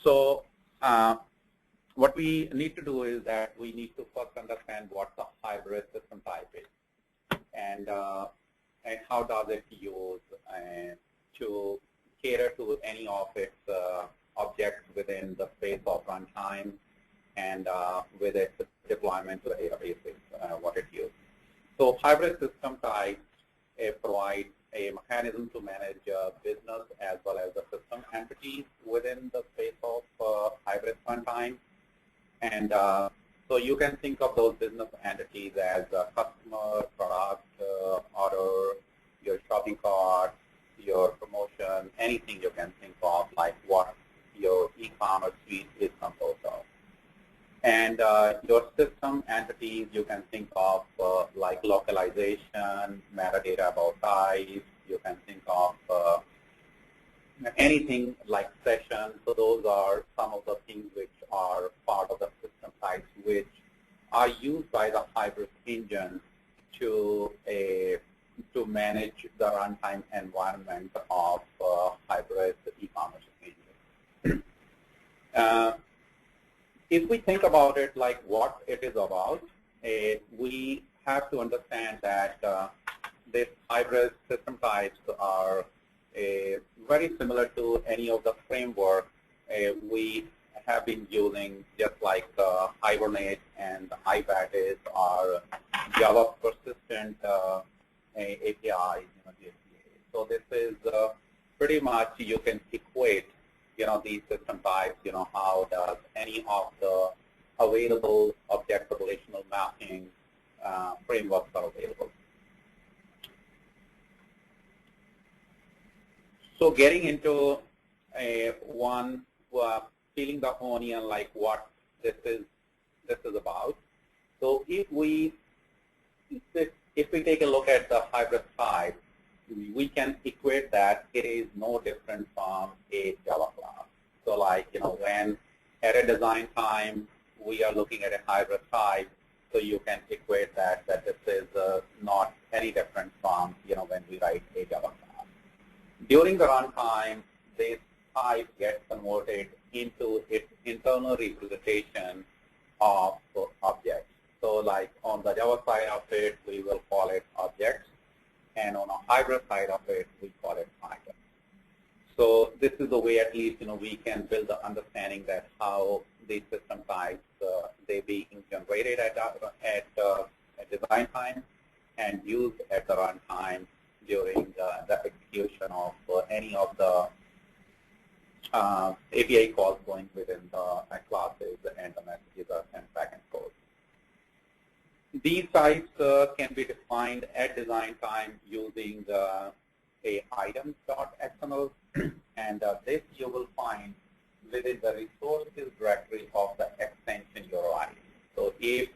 So what we need to do is that we need to first understand what the hybrid system type is, and how does it use to cater to any of its objects within the space of runtime, and with its deployment to the databases, what it uses. So hybrid system type provides a mechanism to manage business as well as the system entities within the space of hybrid runtime. And so you can think of those business entities as customer, product, order, your shopping cart, your promotion, anything you can think of, like what your e-commerce suite is composed of. And your system entities you can think of like localization, metadata about types. You can think of anything like sessions. So those are some of the things which are part of the system types which are used by the Hyrbis engine to manage the runtime environment of Hyrbis e-commerce engine. If we think about it like what it is about, we have to understand that these Hyrbis system types are very similar to any of the framework we have been using, just like Hibernate and Hyrbis are Java persistent APIs. So this is pretty much you can equate these system types, how does any of the available object relational mapping frameworks are available. So getting into peeling the onion, like what this is about. So if we take a look at the hybrid side, we can equate that it is no different from a Java class. So like, when at a design time, we are looking at a hybrid type, so you can equate that this is not any different from, when we write a Java class. During the runtime, this type gets converted into its internal representation of objects. So like on the Java side of it, we will call it objects. And on a hybrid side of it, we call it items. So this is the way, at least, we can build the understanding that how these system types, they being generated at design time and used at the runtime during the execution of any of the API calls going within the classes and the messages are sent back and forth. These types can be defined at design time using a items.xml, and this you will find within the resources directory of the extension you're writing. So if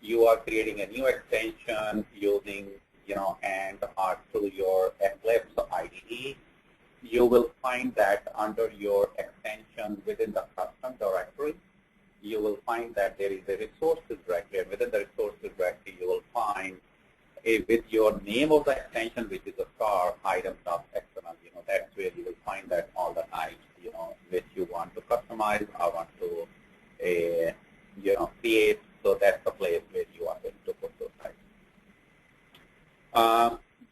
you are creating a new extension using, and through your Eclipse IDE, you will find that under your extension within the custom directory, you will find that there is a resources directory, and within the resources directory, you will find with your name of the extension, which is a star items.xml. That's where you will find that all the types, which you want to customize or want to, create. So that's the place where you are going to put those types.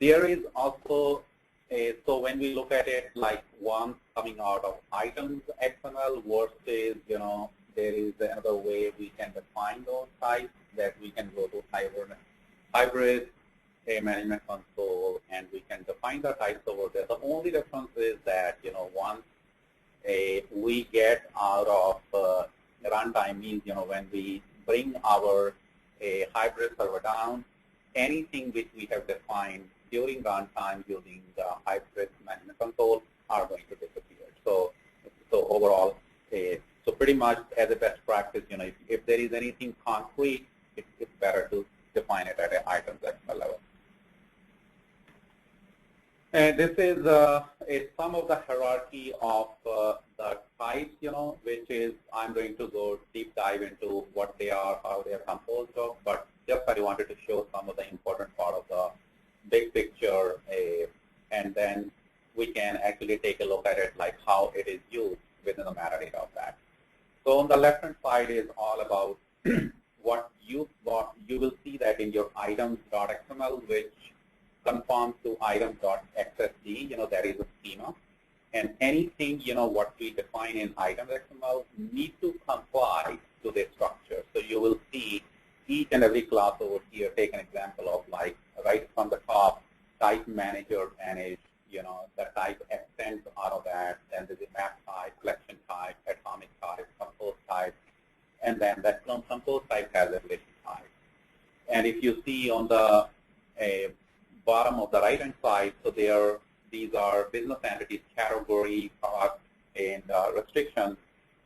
There is also so when we look at it, like one coming out of items XML versus, there is another way we can define those types, that we can go to Hybris, a management console, and we can define the types over there. The only difference is that, once we get out of runtime means, when we bring our Hybris server down, anything which we have defined during runtime using the Hybris management console are going to disappear. So overall, so pretty much as a best practice, if there is anything concrete, it's better to define it at an items XML level. And this is some of the hierarchy of the types, which is I'm going to go deep dive into what they are, how they are composed of, but just I wanted to show some of the important part of the big picture, and then we can actually take a look at it, like how it is used within the metadata of that. So on the left-hand side is all about what you will see that in your items.xml, which conforms to items.xsd, that is a schema. And anything, what we define in items.xml need to comply to this structure. So you will see each and every class over here. Take an example of like right from the top, type manager manage, the type extends out of that. Then there's a map type, collection type, atomic type, compose type, and then that compose type has a relation type. And if you see on the bottom of the right-hand side, so these are business entities, category, product, and restrictions.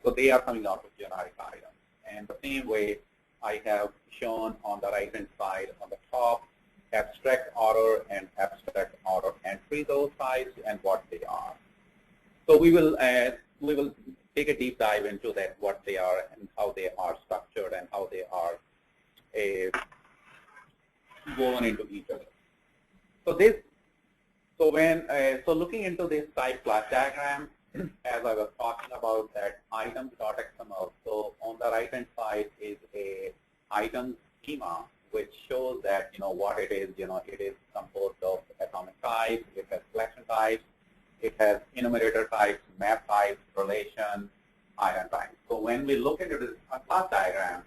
So they are coming out with generic items. And the same way I have shown on the right-hand side on the top, abstract order and abstract order entry, those types and what they are. So we will take a deep dive into that, what they are and how they are structured and how they are woven into each other. So looking into this type class diagram, as I was talking about that items.xml. So on the right hand side is a item schema, which shows that what it is. It is composed of atomic types. It has collection types. It has enumerator types, map types, relation, item types. So when we look into this class diagram,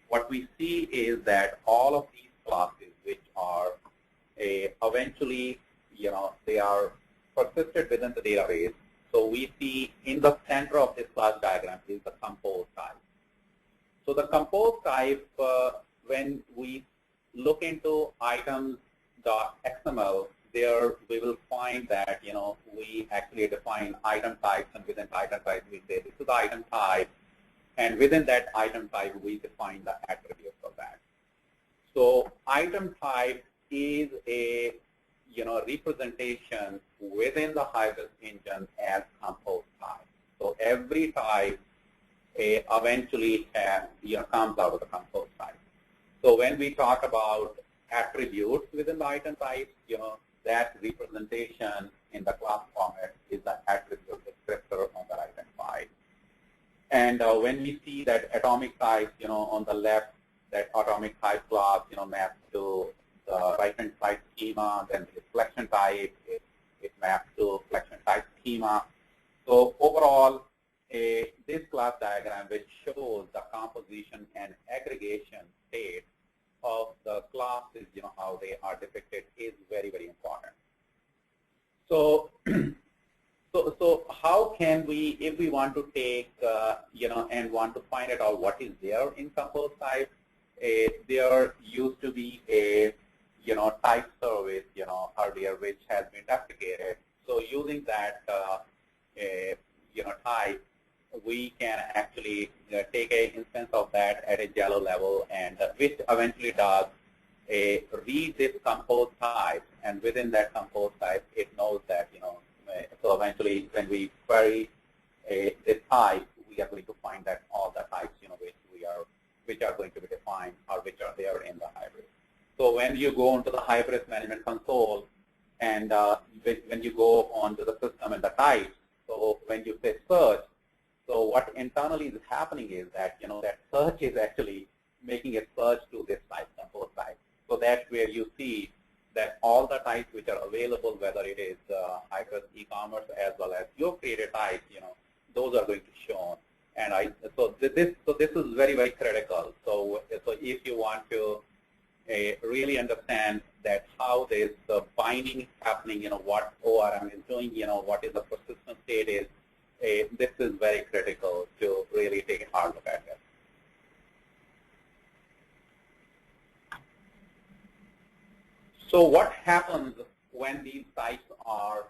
what we see is that all of these classes, which are eventually, they are persisted within the database. So we see in the center of this class diagram is the compose type. So the compose type, when we look into items.xml, there we will find that, we actually define item types, and within item types we say this is the item type, and within that item type we define the attributes of that. So item type is a representation within the Hyrbis engine as compose type. So every type eventually comes out of the compose type. So when we talk about attributes within the item type, that representation in the class format is the attribute descriptor on the right hand side. And when we see that atomic type, on the left, that atomic type class, maps to the right-hand side schema, then the collection type, it maps to collection type schema. So overall, this class diagram, which shows the composition and aggregation state of the classes, how they are depicted, is very, very important. So, so how can we, if we want to take, and want to find out what is there in compose type, there used to be a type service, earlier, which has been deprecated. So using that, type, we can actually take an instance of that at a Jalo level, and which eventually does read this compose type, and within that compose type, it knows that, so eventually when we query this type, we are going to find that all the types, which are going to be defined or which are there in the Hybris. So when you go into the Hybris management console, and when you go onto the system and the types, so when you say search, so what internally is happening is that, that search is actually making a search to this type, compose type. So that's where you see that all the types which are available, whether it is Hyrbis, eCommerce, as well as your created types, those are going to show. And so this is very, very critical. So if you want to really understand that how this binding is happening, what ORM is doing, what is the persistent state is, this is very critical to really take a hard look at it. So what happens when these types are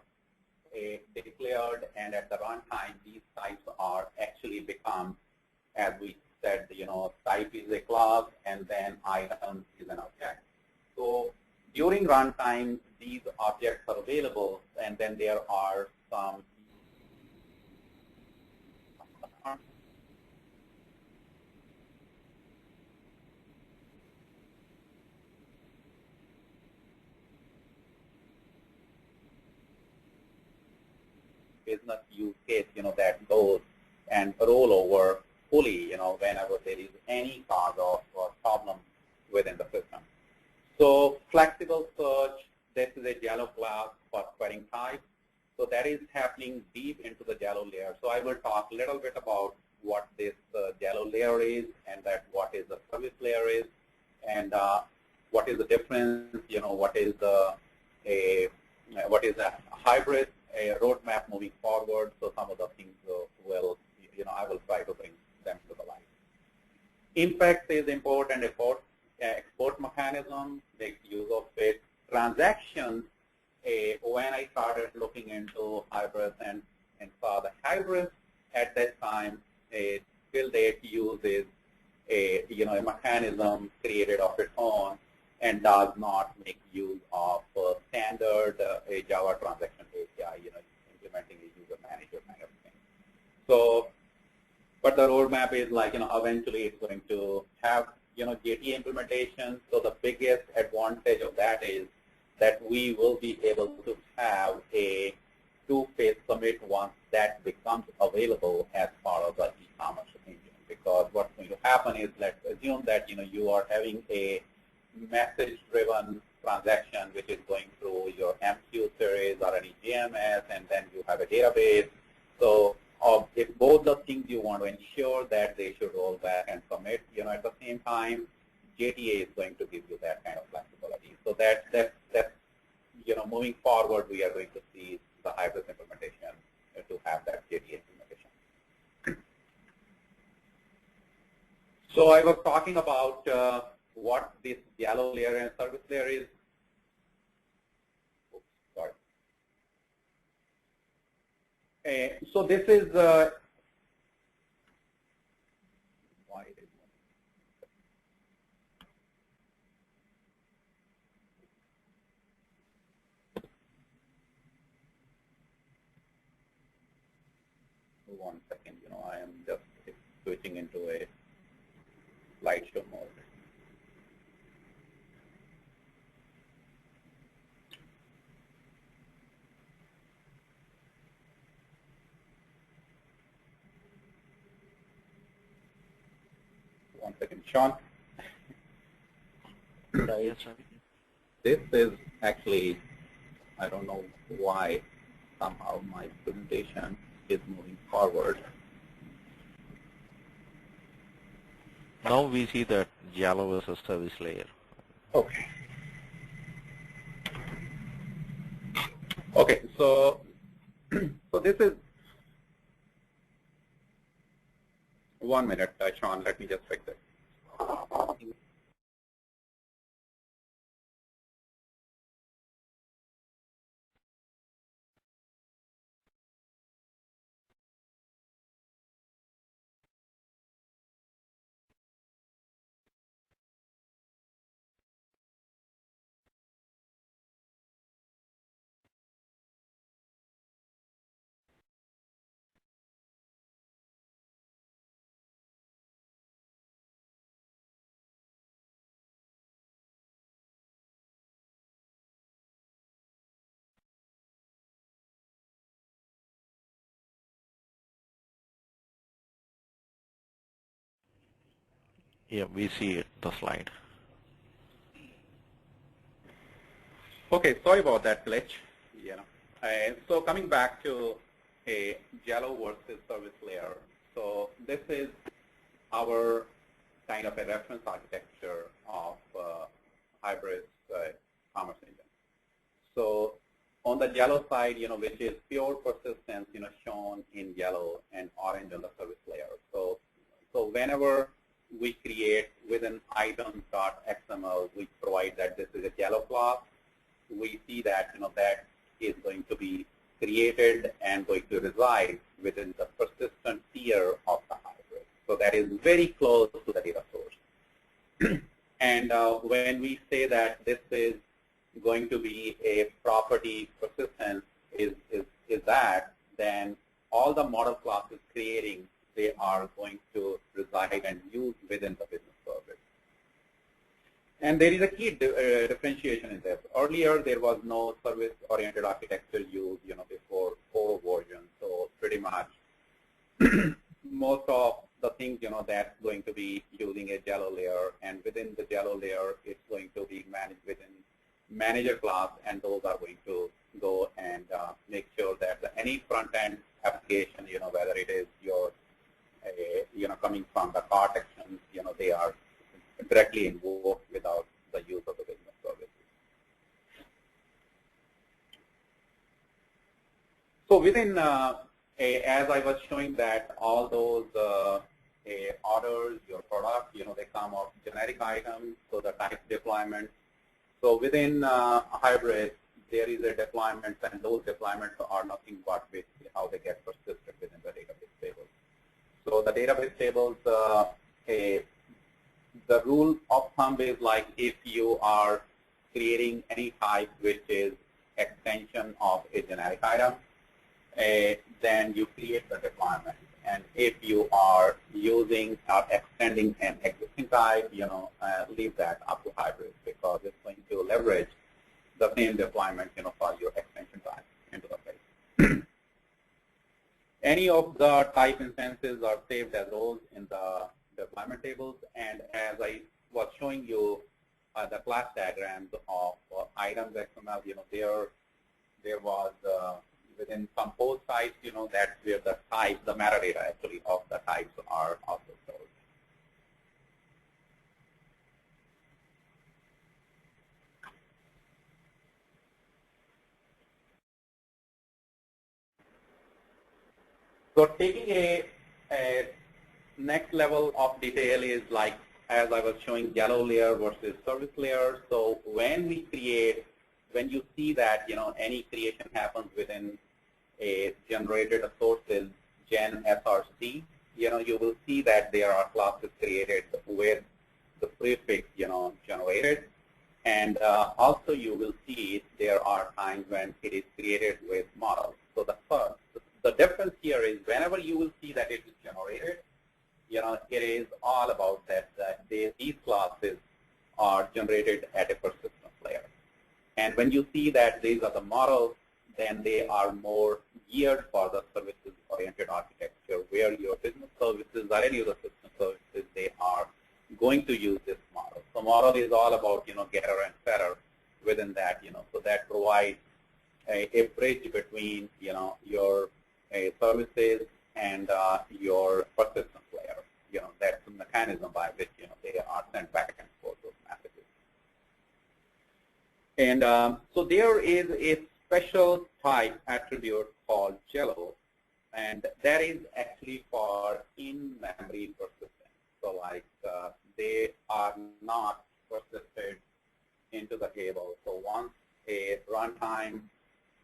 declared, and at the runtime these types are actually become, as we said, type is a class and then item is an object. So during runtime these objects are available, and then there are some business use case, that goes and roll over fully, whenever there is any kind of problem within the system. So flexible search, this is a Jalo class for querying type. So that is happening deep into the Jalo layer. So I will talk a little bit about what this Jalo layer is, and that what is the service layer is, and what is the difference, what is a Hybris, a roadmap moving forward. So some of the things will, I will try to bring them to the light. Impact is important. Export mechanism, make use of it. Transactions, when I started looking into Hybris and saw the Hybris at that time, till date uses a mechanism created of its own and does not make use of standard Java transaction API, implementing a user manager kind of thing. So, but the roadmap is like, eventually it's going to have, JTA implementation. So the biggest advantage of that is that we will be able to have a two-phase submit once that becomes available as part of the e-commerce engine. Because what's going to happen is, let's assume that you are having a message-driven transaction which is going through your MQ series or any GMS, and then you have a database. So if both the things you want to ensure that they should roll back and submit, at the same time, JTA is going to give you that kind of flexibility. So that's moving forward, we are going to see the Hybris implementation to have that JTA implementation. So I was talking about what this Jalo layer and service layer is. Oops, sorry. So this is why it is one second. I am just switching into a slideshow mode. One second, Sean. Yes, sir. This is actually, I don't know why somehow my presentation is moving forward. Now we see that Jalo is a service layer. Okay. Okay, so this is 1 minute, Sean. Let me just fix it. Yeah, we see it, the slide. Okay, sorry about that glitch. So coming back to a Jalo versus service layer. So this is our kind of a reference architecture of Hybris commerce engine. So on the Jalo side, which is pure persistence, shown in yellow and orange on the service layer. So whenever we create within items.xml, we provide that this is a Jalo class. We see that that is going to be created and going to reside within the persistent tier of the Hybris. So that is very close to the data source. And when we say that this is going to be a property persistence is that, then all the model classes creating, they are going to reside and use within the business service. And there is a key differentiation in this. Earlier, there was no service-oriented architecture used, before 4 versions. So pretty much most of the things, that's going to be using a Jalo layer, and within the Jalo layer, it's going to be managed within manager class, and those are going to go and make sure that any front-end application, whether it is your, coming from the cart actions, they are directly invoked without the use of the business services. So within, as I was showing that all those orders, your product, they come of generic items, so the type deployment. So within Hybris, there is a deployment, and those deployments are nothing but basically how they get persisted within the database tables. So the database tables, the rule of thumb is like if you are creating any type which is extension of a generic item, then you create the deployment. And if you are using or extending an existing type, leave that up to Hybris, because it's going to leverage the same deployment, for your extension type into the base. Any of the type instances are saved as roles in the deployment tables, and as I was showing you the class diagrams of items XML, there was within some post types, that's where the type, the metadata actually of the types are also stored. So taking a next level of detail is like, as I was showing, Jalo layer versus service layer. So when you see that, any creation happens within a generated sources, gen src, you will see that there are classes created with the prefix, generated. And also you will see there are times when it is created with models. So the difference here is whenever you will see that it is generated, it is all about that these classes are generated at a persistence layer. And when you see that these are the models, then they are more geared for the services-oriented architecture, where your business services or any of the system services, they are going to use this model. So model is all about, getter and setter within that, so that provides a bridge between, your services and your persistence layer. That's the mechanism by which, they are sent back and forth those messages. And so there is a special type attribute called Jalo, and that is actually for in-memory persistence. So like they are not persisted into the table. So once a runtime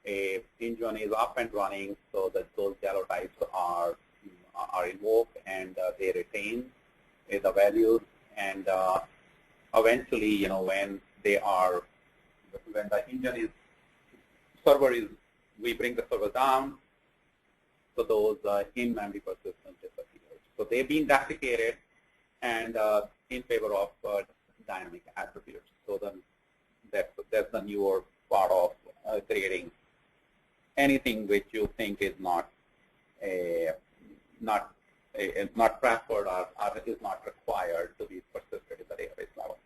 engine is up and running, so that those Jalo types are invoked, and they retain the values, and eventually, when the engine is we bring the server down, so those in-memory persistence disappears. So they've been deprecated and in favor of dynamic attributes. So then that's the newer part of creating anything which you think is not preferred or is not required to be persisted in the database level.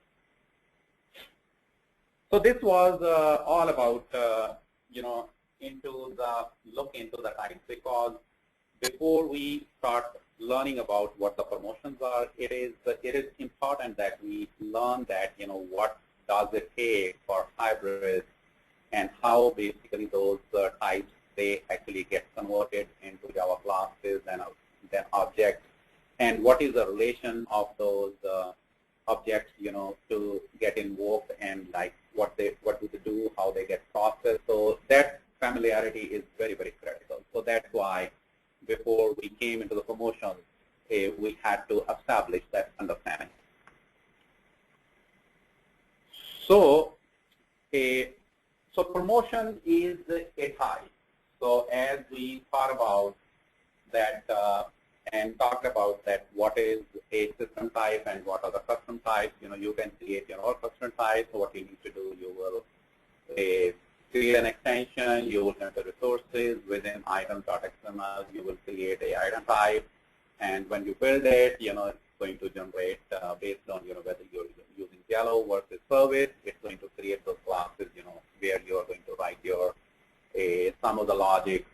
So this was all about look into the types, because before we start learning about what the promotions are, it is important that we learn that what does it take for Hybris, and how basically those types, they actually get converted into Java classes and then objects, and what is the relation of those objects to get invoked, and like what do they do, how they get processed. So that familiarity is very, very critical. So that's why before we came into the promotion, we had to establish that understanding. So so promotion is a type. So as we thought about that and talked about that, what is a system type and what are the custom types, you can create your own custom type. So what you need to do, you will create an extension, you will enter resources within items.xml, you will create a item type, And when you build it, it's going to generate based on, whether you're using Jalo versus service, it's going to create those classes, where you are going to write your some of the logic,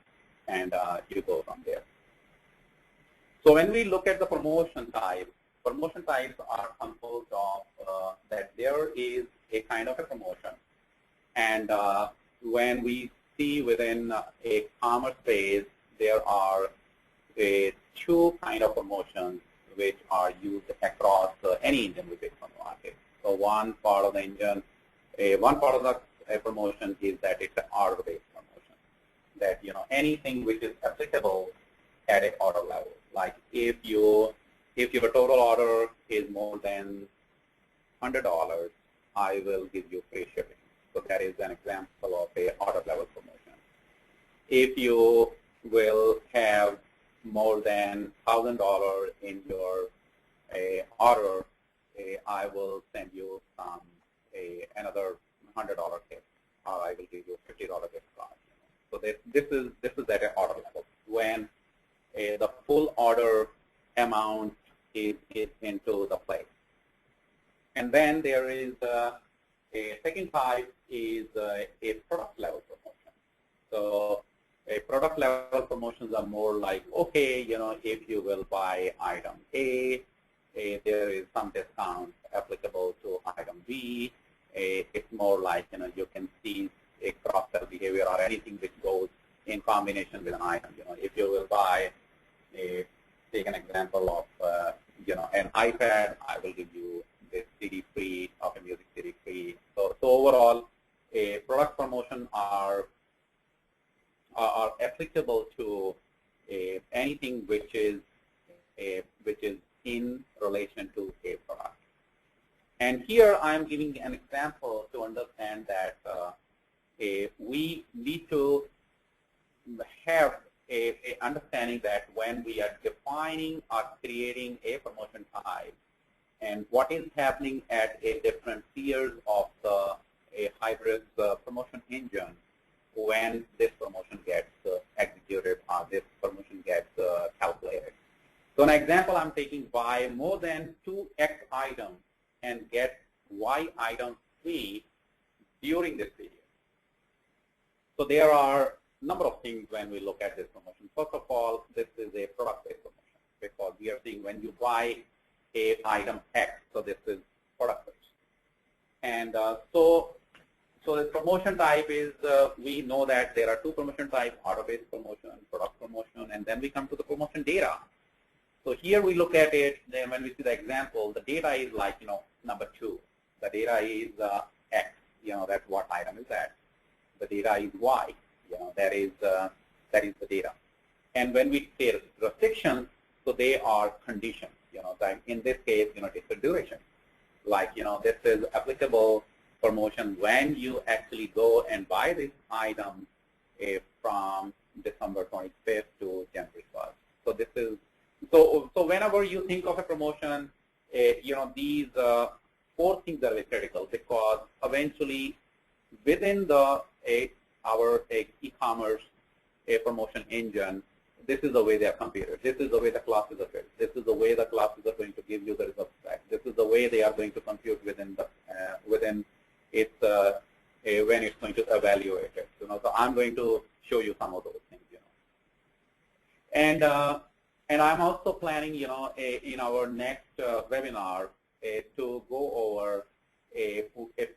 and you go from there. So when we look at the promotion types are composed of that there is a kind of a promotion. And when we see within a commerce phase, there are two kind of promotions which are used across any engine we pick from the market. So one part of the engine, one part of the promotion is that it's an order-based promotion. That anything which is applicable at an order level. Like if your total order is more than $100, I will give you free shipping. So that is an example of a order level promotion. If you will have more than $1,000 in your order, I will send you another $100 gift, or I will give you a $50 gift card. So this is at an order level when the full order amount is into the place. And then there is a second type is a product level promotion. So a product level promotions are more like, okay, if you will buy item A, there is some discount applicable to item B. It's more like, you can see a cross-sell behavior or anything which goes in combination with an item. If you will buy, take an example of, an iPad, I will give you this CD free, of a music CD free. So overall, product promotion are applicable to anything which is in relation to a product. And here I'm giving an example to understand that we need to have a understanding that when we are defining or creating a promotion type and what is happening at a different tiers of a Hybris promotion engine when this promotion gets executed or this promotion gets calculated. So an example I'm taking, buy more than 2x items and get Y items free during this period. So there are a number of things when we look at this promotion. First of all, this is a product-based promotion because we are seeing when you buy a item X, so this is product-based. And so the promotion type is, we know that there are two promotion types, order-based promotion, product promotion, and then we come to the promotion data. So here we look at it, then when we see the example, the data is like, number 2. The data is X, that's what item is that. The data is Y, that is the data. And when we say restrictions, so they are conditions, that in this case, it's a duration. Like, this is applicable promotion when you actually go and buy this item from December 25th to January 1st. So this is, so whenever you think of a promotion, these 4 things are very critical because eventually within the our e-commerce promotion engine, this is the way they are computed. This is the way the classes are built. This is the way the classes are going to give you the results back. This is the way they are going to compute within the when it's going to evaluate it. So I'm going to show you some of those things. And I'm also planning, in our next webinar to go over a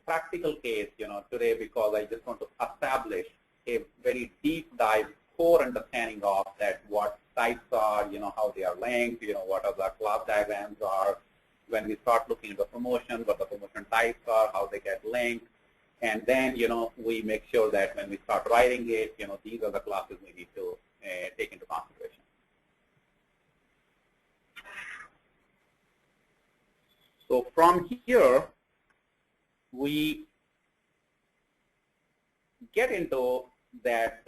practical case, today because I just want to establish a very deep dive core understanding of that what types are, how they are linked, what are the class diagrams are, when we start looking at the promotion, what the promotion types are, how they get linked, and then, we make sure that when we start writing it, these are the classes we need to take into consideration. So from here, we get into that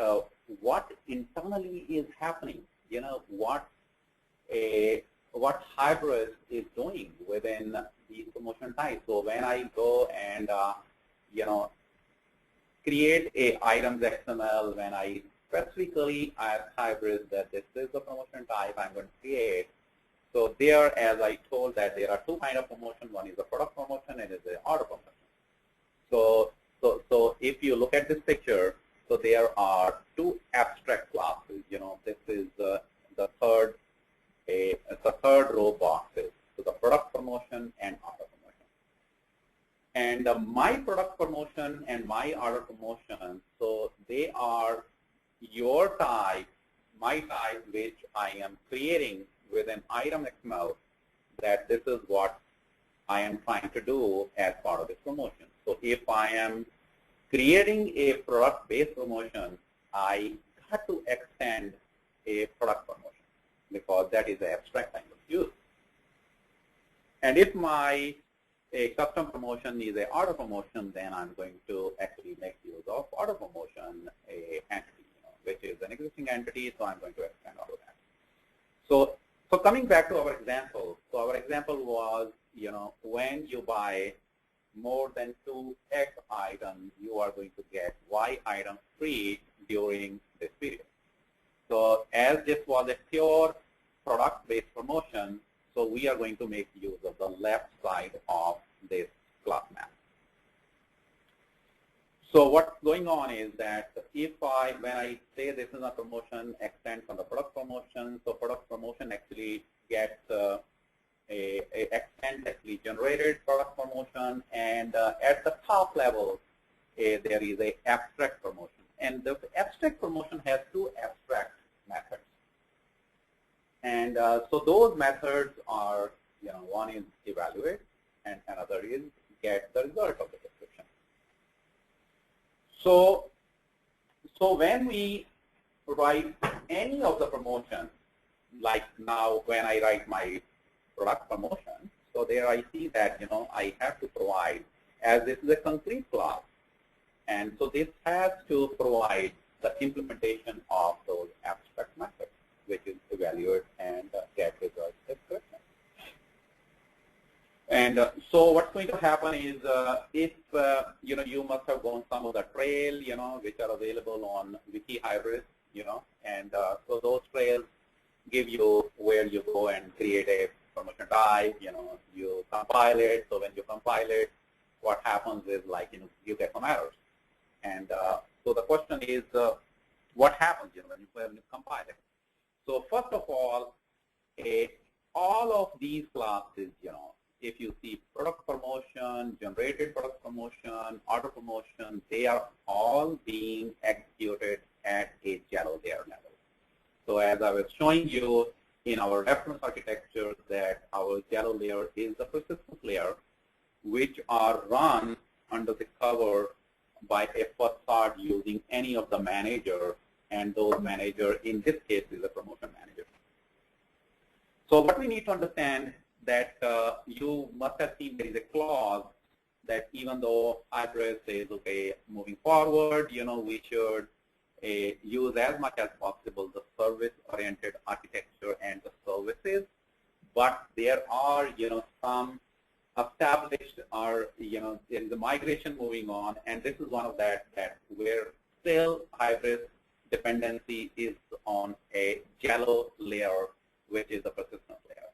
what internally is happening, what Hybris is doing within the promotion type. So when I go and create a items XML, when I specifically ask Hybris that this is the promotion type I'm going to create, So there, as I told, that there are two kinds of promotion. One is the product promotion and is the order promotion. So if you look at this picture, so there are two abstract classes. This is the third row boxes. So the product promotion and order promotion. And my product promotion and my order promotion, so they are your type, my type, which I am creating with an item XML, that this is what I am trying to do as part of this promotion. So if I am creating a product-based promotion, I got to extend a product promotion because that is the abstract kind of use. And if my custom promotion is an order promotion, then I'm going to actually make use of order promotion entity, which is an existing entity, so I'm going to extend all of that. So coming back to our example, so our example was, when you buy more than 2X items, you are going to get Y items free during this period. So as this was a pure product-based promotion, so we are going to make use of the left side of this class map. So what's going on is that when I say this is a promotion, extend from the product promotion, so product promotion actually gets extend actually generated product promotion, and at the top level there is a abstract promotion, and the abstract promotion has two abstract methods, and so those methods are, one is evaluate and another is get the result of the description. So when we write any of the promotions, like now when I write my product promotion, so there I see that I have to provide, as this is a concrete class, and so this has to provide the implementation of those abstract methods, which is evaluate and get result description. And so what's going to happen is, if you must have gone some of the trail, which are available on Wiki Hybris, and so those trails give you where you go and create a promotion type. You compile it. So when you compile it, what happens is, like, you get some errors. And so the question is, what happens when you compile it? So first of all of these classes, if you see product promotion, generated product promotion, order promotion, they are all being executed at a Jalo layer level. So as I was showing you in our reference architecture, that our Jalo layer is the persistence layer, which are run under the cover by a facade using any of the manager, and those manager in this case is a promotion manager. So what we need to understand that you must have seen there is a clause that even though Hybris says, okay, moving forward, we should use as much as possible the service-oriented architecture and the services, but there are, some established or, there is a migration moving on, and this is one of that where still Hybris dependency is on a Jalo layer, which is the persistence layer.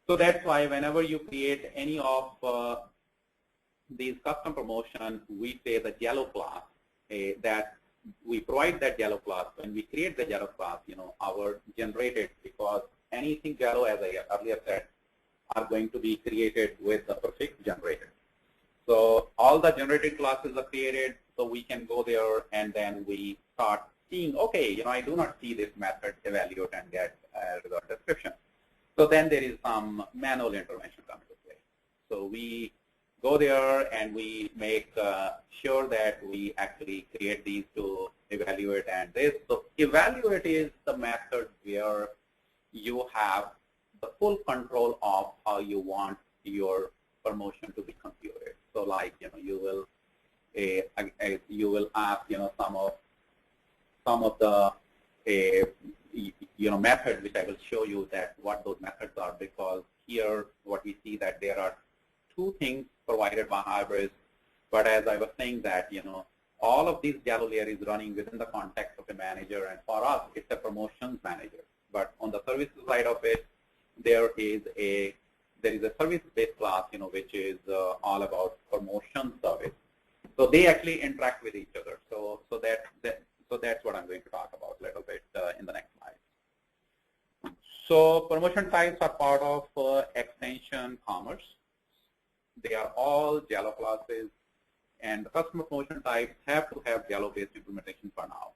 So that's why whenever you create any of these custom promotion, we say the Jalo class, that we provide that Jalo class. When we create the Jalo class, our generated, because anything Jalo, as I earlier said, are going to be created with the prefix generated. So all the generated classes are created, so we can go there and then we start seeing, okay, I do not see this method evaluate and get result description. So then there is some manual intervention coming to play. So we go there and we make sure that we actually create these to evaluate and this. So evaluate is the method where you have the full control of how you want your promotion to be computed. So like, you will ask, some of the methods, which I will show you that what those methods are, because here what we see that there are two things provided by Hyrbis, but as I was saying that, all of these Jalo layer is running within the context of a manager, and for us, it's a promotions manager. But on the services side of it, there is a service-based class, which is all about promotion service. So they actually interact with each other. So that's what I'm going to talk about a little bit in the next slide. So promotion types are part of extension commerce. They are all Jalo classes, and the customer promotion types have to have Jalo-based implementation for now.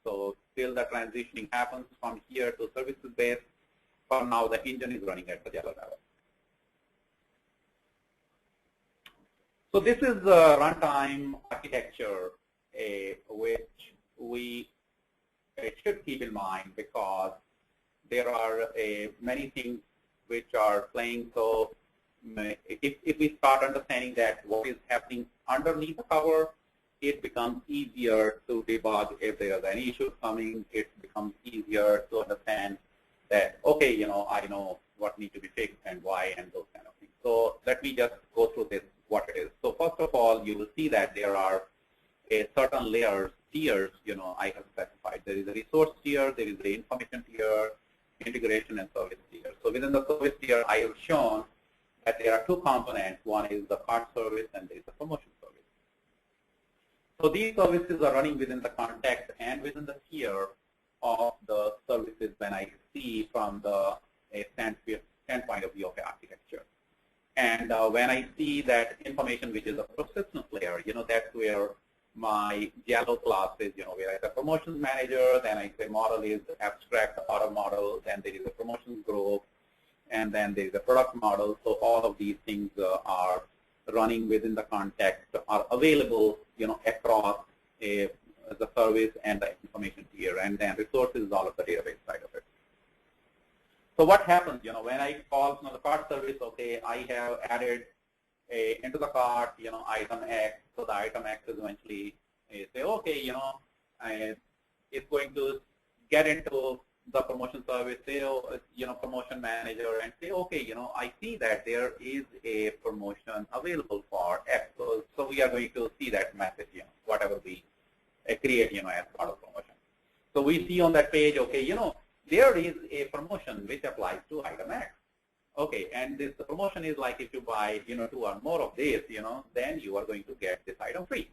So till the transitioning happens from here to services-based, for now the engine is running at the Jalo level. So this is the runtime architecture, which we should keep in mind, because there are many things which are playing. So if we start understanding that what is happening underneath the cover, it becomes easier to debug if there is any issue coming. It becomes easier to understand that, okay, I know what needs to be fixed and why and those kind of things. So let me just go through this, what it is. So first of all, you will see that there are certain layers, tiers, I have specified. There is a resource tier, there is the information tier, integration and service tier. So within the service tier, I have shown that there are two components. One is the cart service and there is the promotion service. So these services are running within the context and within the tier of the services when I see from the standpoint of view of the architecture. And when I see that information, which is a persistence layer, that's where my Jalo class is, where I say promotions manager, then I say model is abstract auto model, then there is a promotions group, and then there is a product model. So all of these things are running within the context, are available, across the service and the information tier, and then resources is all of the database side of it. So what happens, when I call the cart service, okay, I have added into the cart, item X. So the item X is eventually say, okay, it's going to get into the promotion service, say, promotion manager, and say, okay, I see that there is a promotion available for X. So we are going to see that message, whatever we create, as part of promotion. So we see on that page, okay, there is a promotion which applies to item X. Okay, and this promotion is like if you buy, 2 or more of this, then you are going to get this item free.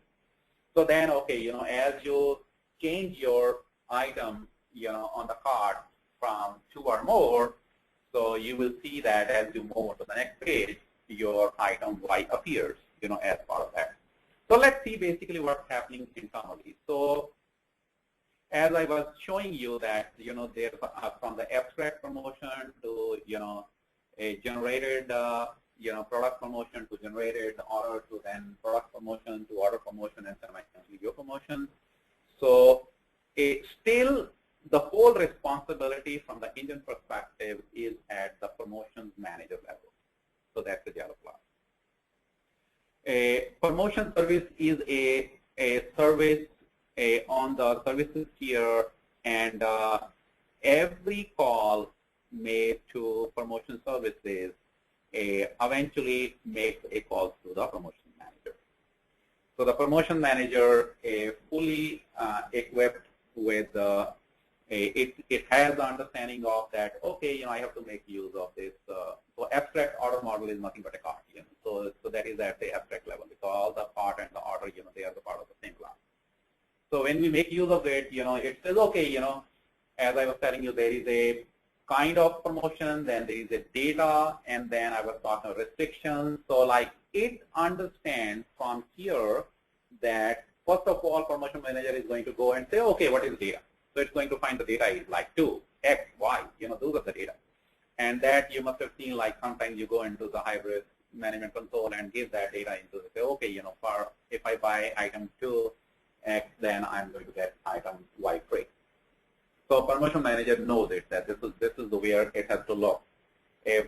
So then, okay, as you change your item, on the cart from 2 or more, so you will see that as you move to the next page, your item Y appears, as part of that. So let's see basically what's happening internally. So as I was showing you that, there's from the abstract promotion to, a generated, product promotion to generated order to then product promotion to order promotion and semi-finally your promotion. So still the whole responsibility from the engine perspective is at the promotions manager level. So that's the Jalo class. A promotion service is a service on the services tier, and every call made to promotion services eventually makes a call to the promotion manager. So the promotion manager fully equipped with it has the understanding of that, okay, I have to make use of this. So abstract order model is nothing but a cart. So that is at the abstract level, because all the cart and the order, they are the part of the same class. So when we make use of it, it says, okay, as I was telling you, there is a kind of promotion, then there is a data, and then I was talking about restrictions. So like it understands from here that first of all, promotion manager is going to go and say, okay, what is data? So it's going to find the data is like 2, X, Y, those are the data. And that you must have seen, like sometimes you go into the Hybris management console and give that data into the, say, okay, for if I buy item 2, X, then I'm going to get item Y free. So promotion manager knows it, that this is the where it has to look.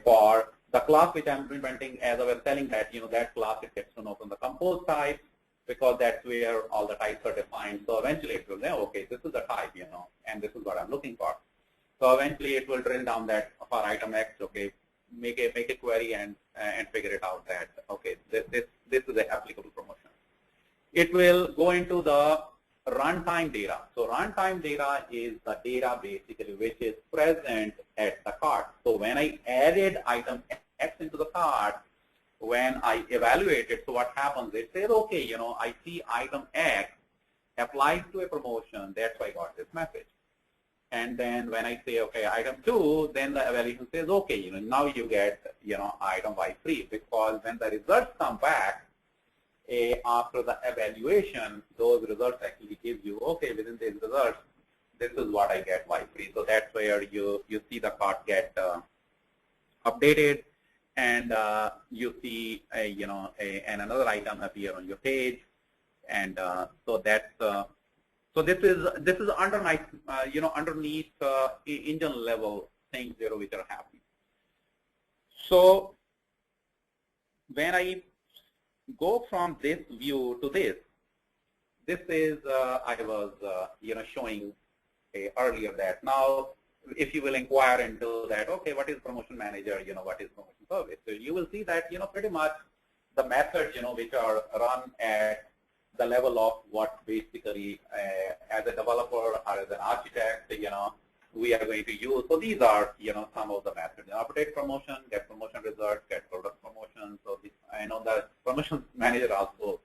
For the class which I'm implementing, as I was telling that, that class, it gets to know from the compose type, because that's where all the types are defined. So eventually it will know, okay, this is the type, and this is what I'm looking for. So eventually it will drill down that for item X, okay, make a query and figure it out that, okay, this is the applicable promotion. It will go into the runtime data. So runtime data is the data basically which is present at the cart. So when I added item X into the cart, when I evaluate it, so what happens? It says, okay, I see item X applies to a promotion. That's why I got this message. And then when I say, okay, item 2, then the evaluation says, okay, now you get, item Y free, because when the results come back, after the evaluation, those results actually give you, okay, within these results, this is what I get Y free. So that's where you see the cart get updated, and you see and another item appear on your page, and so that's so this is underneath underneath engine level things which are happening. So when I go from this view to this is I was showing earlier that now if you will inquire into that, okay, what is promotion manager, what is promotion service? So you will see that pretty much the methods which are run at the level of what basically as a developer or as an architect we are going to use. So these are some of the methods: update promotion, get promotion results, get product promotion. So I know that promotion manager also,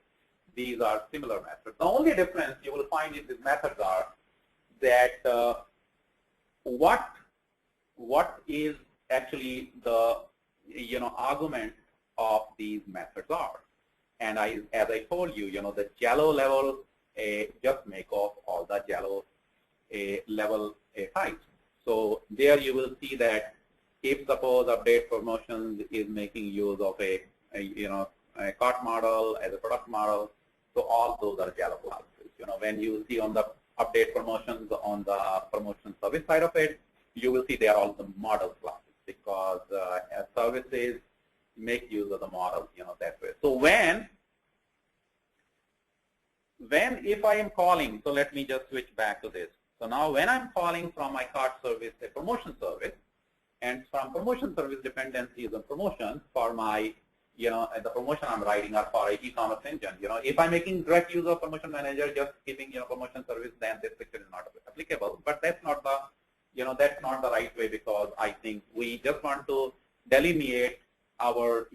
these are similar methods. The only difference you will find in these methods are that what is actually the argument of these methods are. And as I told you, the Jalo level just make of all the Jalo level types. So there you will see that if suppose update promotions is making use of a cart model as a product model, so all those are Jalo classes. When you see on the update promotions on the promotion service side of it, you will see they are all the model classes, because as services make use of the models that way. So if I am calling, so let me just switch back to this. So now when I'm calling from my cart service a promotion service, and from promotion service dependencies on promotions for my the promotion I'm writing are for a eCommerce engine. If I'm making direct use of promotion manager, just keeping promotion service, then this picture is not applicable. But that's not the that's not the right way, because I think we just want to delineate our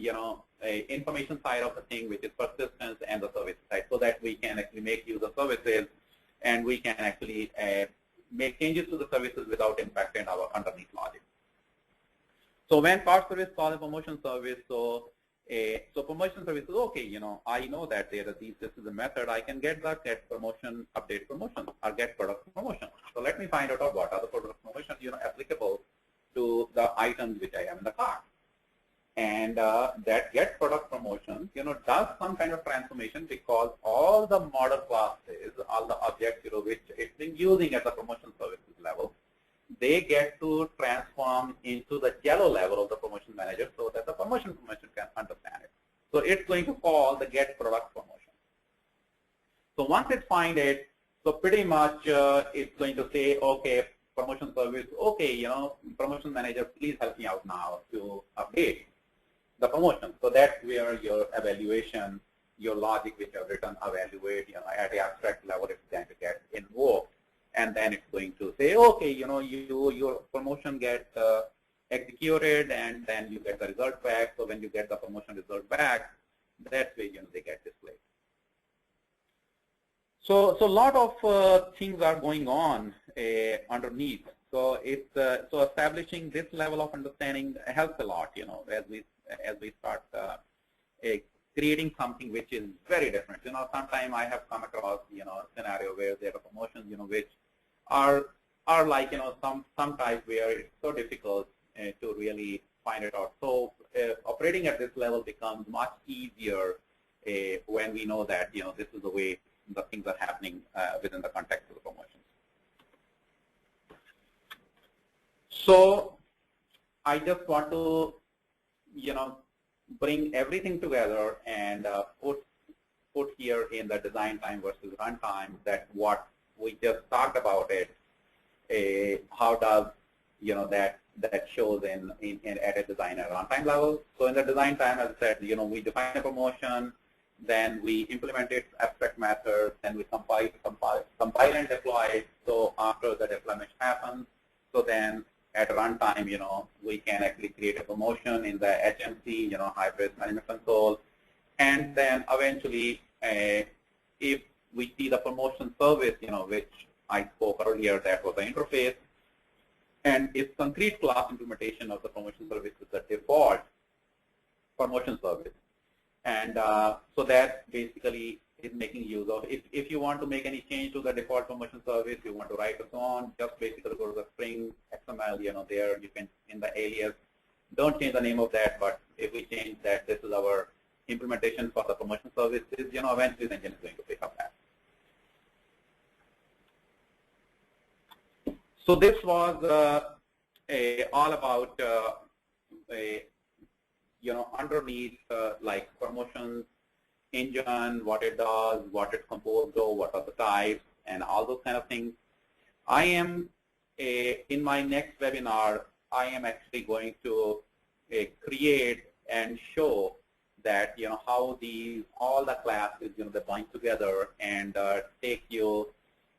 information side of the thing, which is persistence, and the service side, so that we can actually make use of services, and we can actually make changes to the services without impacting our underneath logic. So when cart service calls a promotion service, so promotion service is okay. I know that this is a method. I can get the get promotion, update promotion, or get product promotion. So let me find out what are the product promotions applicable to the items which I have in the cart. And that get product promotion does some kind of transformation, because all the model classes, all the objects which it's been using at the promotion services level, they get to transform into the Jalo level of the promotion manager, so that the promotion can understand it. So it's going to call the get product promotion. So once it finds it, so pretty much it's going to say, okay, promotion service, okay, promotion manager, please help me out now to update the promotion. So that's where your evaluation, your logic which you have written, evaluate, at the abstract level, it's going to get invoked. And then it's going to say, okay, your promotion gets executed, and then you get the result back. So when you get the promotion result back, that's where they get displayed. So a lot of things are going on underneath. So it's so establishing this level of understanding helps a lot. As we start creating something which is very different. Sometimes I have come across a scenario where there are promotions which are like some type where it's so difficult to really find it out. So operating at this level becomes much easier when we know that this is the way the things are happening within the context of the promotions. So I just want to bring everything together and put here in the design time versus runtime that what we just talked about it, how does that shows in at a design and runtime level. So in the design time, as I said, we define a promotion, then we implement its abstract methods, then we compile and deploy it. So after the deployment happens, so then at runtime, we can actually create a promotion in the HMC, Hybris Management Console, and then eventually, if we see the promotion service, which I spoke earlier, that was the interface, and if concrete class implementation of the promotion service is the default promotion service. And so that basically is making use of, if you want to make any change to the default promotion service, you want to write and so on, just basically go to the Spring XML, there you can, in the alias, don't change the name of that, but if we change that, this is our implementation for the promotion services, eventually the engine is going to pick up that. So this was all about underneath like promotions engine, what it does, what it's composed of, what are the types, and all those kind of things. I am in my next webinar, I am actually going to create and show that how all the classes they bind together and take you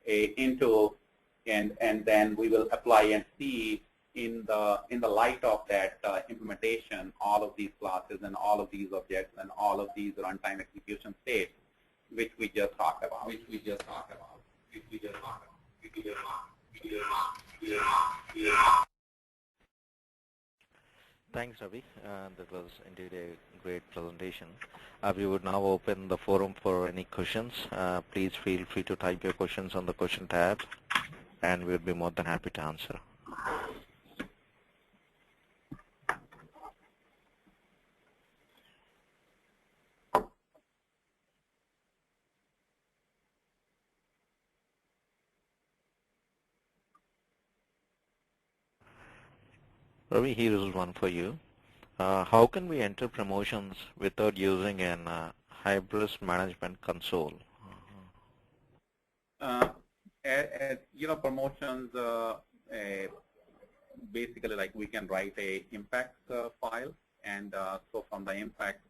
into and then we will apply and see in the light of that implementation, all of these classes and all of these objects and all of these runtime execution states, which we just talked about. Thanks, Ravi. That was indeed a great presentation. We would now open the forum for any questions. Please feel free to type your questions on the question tab, and we'll be more than happy to answer. Ravi, here is one for you. How can we enter promotions without using an Hyrbis management console? Promotions, basically like we can write a impacts file, and so from the impacts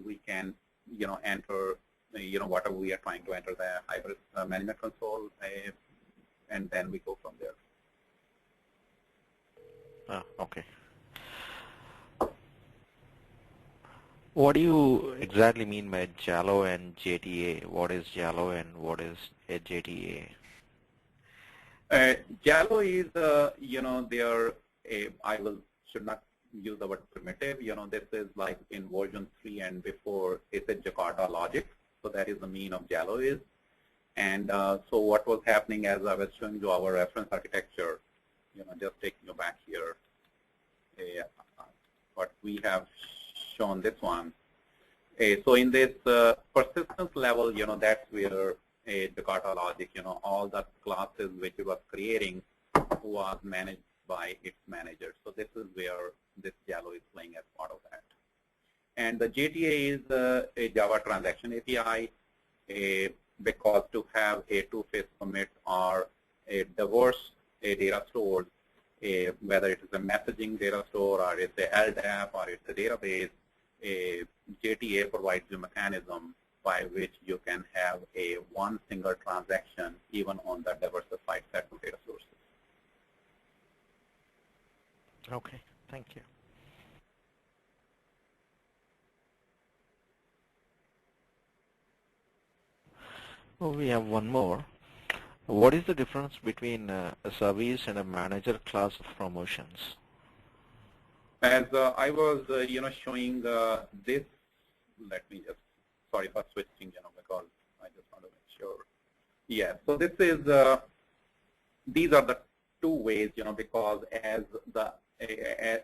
we can enter whatever we are trying to enter the Hyrbis management console, and then we go from there. Okay. What do you exactly mean by Jalo and JTA? What is Jalo and what is a JTA? Jalo is, should not use the word primitive. This is like in version 3 and before, it's a Jakarta logic. So that is the mean of Jalo is. And so what was happening as I was showing you our reference architecture, just taking you back here, what we have shown this one. So in this persistence level, that's where Jakarta logic, all the classes which it was creating was managed by its manager. So this is where this Jalo is playing as part of that. And the JTA is a Java transaction API, because to have a two-phase commit or a diverse data stores, whether it is a messaging data store or it's a LDAP or it's a database, JTA provides you a mechanism by which you can have one single transaction even on the diversified set of data sources. Okay, thank you. Well, we have one more. What is the difference between a service and a manager class of promotions? As I was, showing this, let me just, sorry for switching, because I just want to make sure. Yeah, so this is, these are the two ways, because as the, as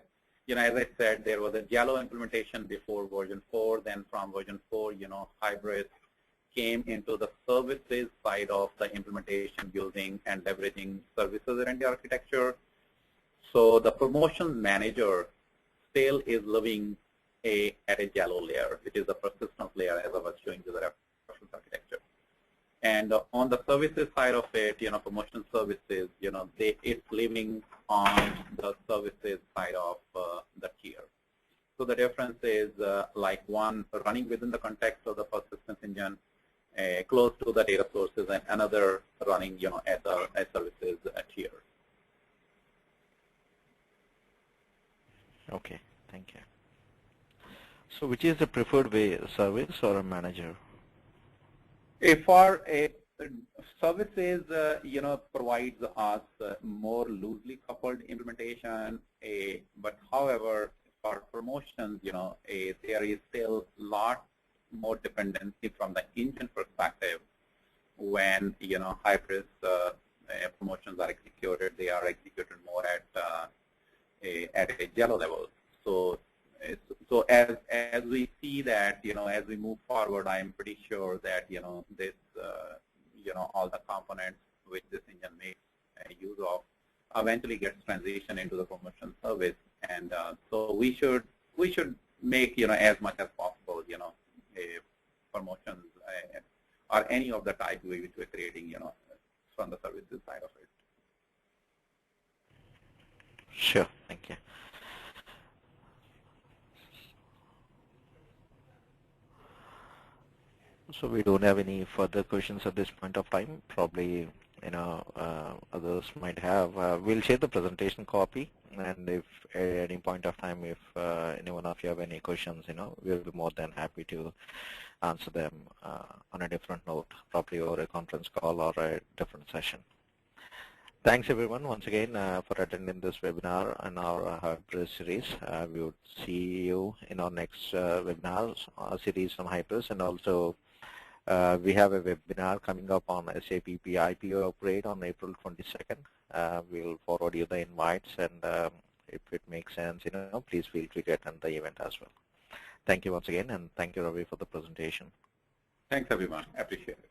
I said, there was a Jalo implementation before version 4, then from version 4, Hybris came into the services side of the implementation, building and leveraging services-oriented architecture. So the promotions manager still is living at a Jalo layer, which is the persistence layer, as I was showing you the reference architecture. And on the services side of it, promotion services, it's living on the services side of the tier. So the difference is like one running within the context of the persistence engine, close to the data sources, and another running, as services tier. Okay, thank you. So which is the preferred way, service or a manager? For a services, provides us more loosely coupled implementation. But however, for promotions, there is still a lot more dependency from the engine perspective. When Hybris promotions are executed, they are executed more at a Jalo level. So as we see that, as we move forward, I am pretty sure that this all the components which this engine makes use of eventually gets transitioned into the promotion service, and so we should make as much as possible a promotions or any of the type which we're creating from the services side of it. Sure, thank you. So we don't have any further questions at this point of time. Probably, others might have. We'll share the presentation copy, and if at any point of time, if any one of you have any questions, we'll be more than happy to answer them on a different note, probably over a conference call or a different session. Thanks everyone once again for attending this webinar and our Hybris series. We would see you in our next webinar series from Hybris, and also we have a webinar coming up on SAP IPO upgrade on April 22nd. We'll forward you the invites, and if it makes sense, please feel free to attend the event as well. Thank you once again, and thank you, Ravi, for the presentation. Thanks, everyone. I appreciate it.